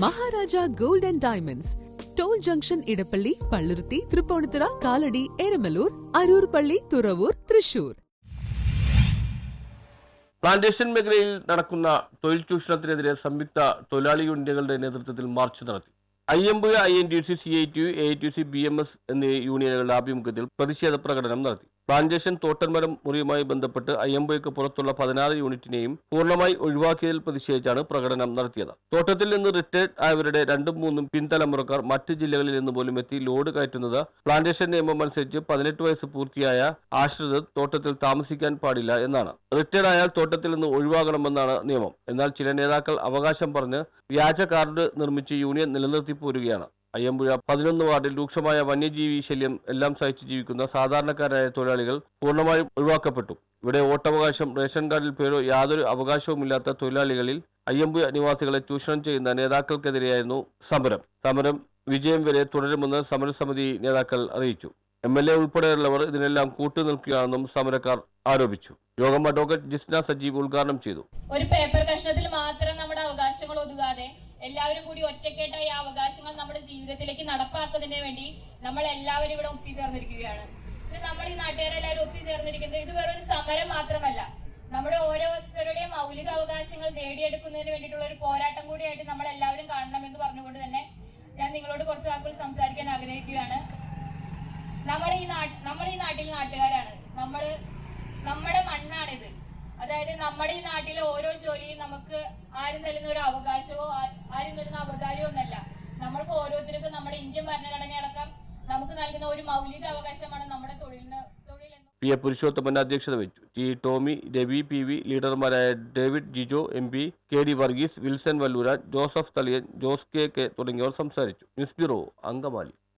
Maharaja gold and diamonds, toll junction, Edappally, Palluruthy, Tripunithura, Kalady, Eramalloor, Aroor Palli, Thuravoor, Thrissur. Plantation മേഖലയിൽ നടക്കുന്ന തൊഴിൽ ചൂഷണത്തിനെതിരെ സംയുക്ത തൊഴിലാളി യൂണിയനുകളുടെ നേതൃത്വത്തിൽ മാർച്ച് നടത്തി. Ayyampuzha INTUC, CITU, AITUC, BMS എന്നീ യൂണിയനുകളുടെ ആഭിമുഖ്യത്തിൽ പ്രതിഷേധ പ്രകടനം നടത്തി. പ്ലാന്റേഷൻ തോട്ടന്മരം മുറിയുമായി ബന്ധപ്പെട്ട് അയ്യമ്പുഴയ്ക്ക് പുറത്തുള്ള 16 യൂണിറ്റിനെയും പൂർണ്ണമായി ഒഴിവാക്കിയതിൽ പ്രതിഷേധിച്ചാണ് പ്രകടനം നടത്തിയത്. തോട്ടത്തിൽ നിന്ന് റിട്ടയർഡ് ആയവരുടെ 2-3 പിൻതലമുറക്കാർ മറ്റ് ജില്ലകളിൽ നിന്ന് പോലും എത്തി ലോഡ് കയറ്റുന്നത് പ്ലാന്റേഷൻ നിയമം അനുസരിച്ച് 18 വയസ്സ് പൂർത്തിയായ ആശ്രിതർ തോട്ടത്തിൽ താമസിക്കാൻ പാടില്ല എന്നാണ്. റിട്ടയർഡ് ആയാൽ തോട്ടത്തിൽ നിന്ന് ഒഴിവാകണമെന്നാണ് നിയമം. എന്നാൽ ചില നേതാക്കൾ അവകാശം പറഞ്ഞ് വ്യാജ കാർഡ് നിർമ്മിച്ച് യൂണിയൻ നിലനിർത്തി പോരുകയാണ്. അയ്യമ്പുഴ 11 വാർഡിൽ രൂക്ഷമായ വന്യജീവി ശല്യം എല്ലാം സഹിച്ച് ജീവിക്കുന്ന സാധാരണക്കാരായ തൊഴിലാളികൾ പൂർണ്ണമായും ഒഴിവാക്കപ്പെട്ടു. ഇവിടെ വോട്ടവകാശം, റേഷൻ കാർഡിൽ പേരോ യാതൊരു അവകാശവുമില്ലാത്ത തൊഴിലാളികളിൽ അയ്യമ്പുഴ നിവാസികളെ ചൂഷണം ചെയ്യുന്ന നേതാക്കൾക്കെതിരെയായിരുന്നു സമരം വിജയം വരെ തുടരുമെന്ന് സമരസമിതി നേതാക്കൾ അറിയിച്ചു. MLA ഉൾപ്പെടെയുള്ളവർ ഇതിനെല്ലാം കൂട്ടുനിൽക്കുകയാണെന്നും സമരക്കാർ ആരോപിച്ചു. യോഗം അഡ്വക്കേറ്റ് ജിസ്ന സജീവ് ഉദ്ഘാടനം ചെയ്തു. ഒരു പേപ്പർ കഷ്ണത്തിൽ മാത്രം നമ്മുടെ അവകാശങ്ങൾ ഒതുങ്ങാതെ എല്ലാവരും കൂടി ഒറ്റക്കെട്ടായി ആ അവകാശങ്ങൾ നമ്മുടെ ജീവിതത്തിലേക്ക് നടപ്പാക്കുന്നതിന് വേണ്ടി നമ്മൾ എല്ലാവരും ഇവിടെ ഒത്തുചേർന്നിരിക്കുകയാണ്. ഇത് നമ്മൾ ഈ നാട്ടുകാരെല്ലാവരും ഒത്തുചേർന്നിരിക്കുന്നത് ഇത് വേറൊരു സമരം മാത്രമല്ല, നമ്മുടെ ഓരോരുത്തരുടെയും മൗലിക അവകാശങ്ങൾ നേടിയെടുക്കുന്നതിന് വേണ്ടിയിട്ടുള്ള ഒരു പോരാട്ടം കൂടിയായിട്ട് നമ്മൾ എല്ലാവരും കാണണമെന്ന് പറഞ്ഞുകൊണ്ട് തന്നെ ഞാൻ നിങ്ങളോട് കുറച്ച് വാക്കുകൾ സംസാരിക്കാൻ ആഗ്രഹിക്കുകയാണ്. നമ്മൾ ഈ നാട്ടിൽ നാട്ടുകാരാണ്. നമ്മുടെ മണ്ണാണിത്. അതായത് നമ്മുടെ ഈ നാട്ടിലെ ഓരോ ജോലിയും നമുക്ക് ആരും തരുന്ന ഒരു അവകാശമോ ആരും തരുന്ന അവതാരമോ ഒന്നല്ല. നമ്മൾക്ക് ഓരോരുത്തർക്കും നമ്മുടെ ഇന്ത്യൻ ഭരണഘടനയടക്കം നമുക്ക് നൽകുന്ന ഒരു മൗലിക അവകാശമാണ് നമ്മുടെ തൊഴിൽ. PA പുരുഷോത്തമൻ അധ്യക്ഷത വഹിച്ചു. T. ടോമി, രവി PV, ലീഡർമാരായ David Jijo MP, KD Varghese, Wilson Valluran, Joseph Thaliyan, Jose K തുടങ്ങിയവർ സംസാരിച്ചു. News bureau, Angamaly.